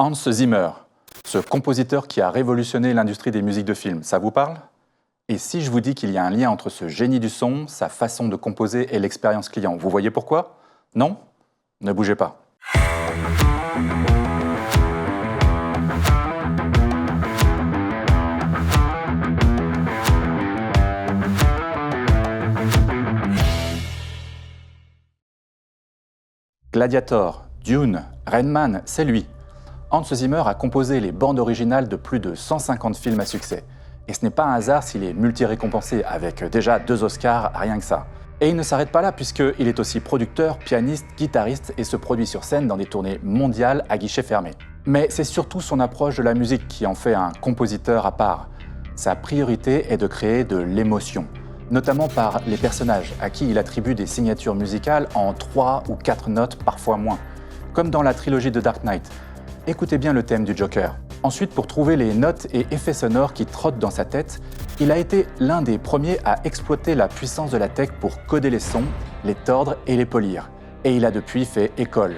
Hans Zimmer, ce compositeur qui a révolutionné l'industrie des musiques de film, ça vous parle? Et si je vous dis qu'il y a un lien entre ce génie du son, sa façon de composer et l'expérience client, vous voyez pourquoi? Non? Ne bougez pas. Gladiator, Dune, Rain Man, c'est lui. Hans Zimmer a composé les bandes originales de plus de 150 films à succès. Et ce n'est pas un hasard s'il est multi-récompensé, avec déjà 2 Oscars, rien que ça. Et il ne s'arrête pas là, puisqu'il est aussi producteur, pianiste, guitariste et se produit sur scène dans des tournées mondiales à guichet fermé. Mais c'est surtout son approche de la musique qui en fait un compositeur à part. Sa priorité est de créer de l'émotion, notamment par les personnages, à qui il attribue des signatures musicales en 3 ou 4 notes, parfois moins, comme dans la trilogie de Dark Knight. Écoutez bien le thème du Joker. Ensuite, pour trouver les notes et effets sonores qui trottent dans sa tête, il a été l'un des premiers à exploiter la puissance de la tech pour coder les sons, les tordre et les polir. Et il a depuis fait école.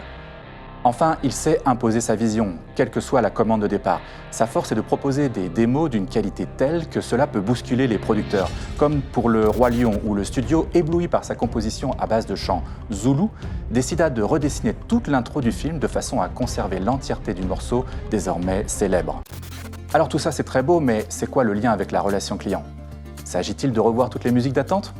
Enfin, il sait imposer sa vision, quelle que soit la commande de départ. Sa force est de proposer des démos d'une qualité telle que cela peut bousculer les producteurs, comme pour Le Roi Lion, où le studio, ébloui par sa composition à base de chants zoulous, décida de redessiner toute l'intro du film de façon à conserver l'entièreté du morceau, désormais célèbre. Alors tout ça c'est très beau, mais c'est quoi le lien avec la relation client? S'agit-il de revoir toutes les musiques d'attente?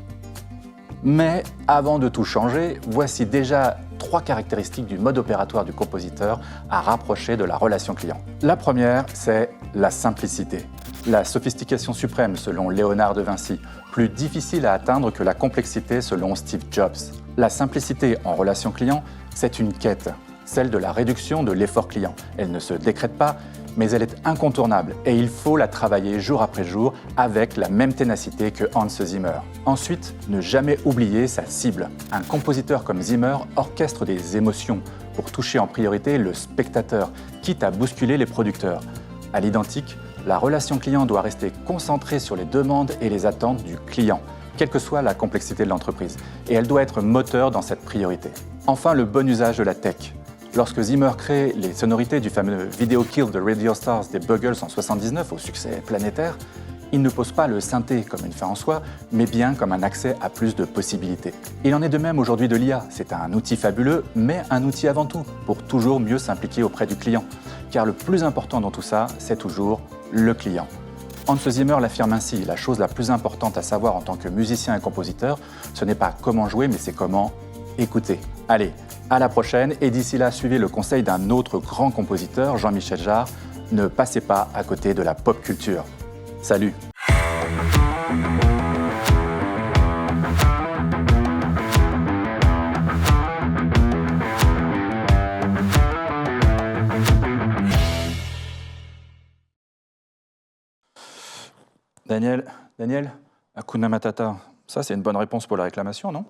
Mais avant de tout changer, voici déjà 3 caractéristiques du mode opératoire du compositeur à rapprocher de la relation client. La première, c'est la simplicité. La sophistication suprême selon Léonard de Vinci, plus difficile à atteindre que la complexité selon Steve Jobs. La simplicité en relation client, c'est une quête, celle de la réduction de l'effort client. Elle ne se décrète pas, mais elle est incontournable et il faut la travailler jour après jour avec la même ténacité que Hans Zimmer. Ensuite, ne jamais oublier sa cible. Un compositeur comme Zimmer orchestre des émotions pour toucher en priorité le spectateur, quitte à bousculer les producteurs. À l'identique, la relation client doit rester concentrée sur les demandes et les attentes du client, quelle que soit la complexité de l'entreprise, et elle doit être moteur dans cette priorité. Enfin, le bon usage de la tech. Lorsque Zimmer crée les sonorités du fameux Video Kill de Radio Stars des Buggles en 1979 au succès planétaire, il ne pose pas le synthé comme une fin en soi, mais bien comme un accès à plus de possibilités. Il en est de même aujourd'hui de l'IA. C'est un outil fabuleux, mais un outil avant tout, pour toujours mieux s'impliquer auprès du client. Car le plus important dans tout ça, c'est toujours le client. Hans Zimmer l'affirme ainsi, la chose la plus importante à savoir en tant que musicien et compositeur, ce n'est pas comment jouer, mais c'est comment écouter. Allez, à la prochaine, et d'ici là, suivez le conseil d'un autre grand compositeur, Jean-Michel Jarre, ne passez pas à côté de la pop culture. Salut! Daniel, Hakuna Matata, ça c'est une bonne réponse pour la réclamation, non?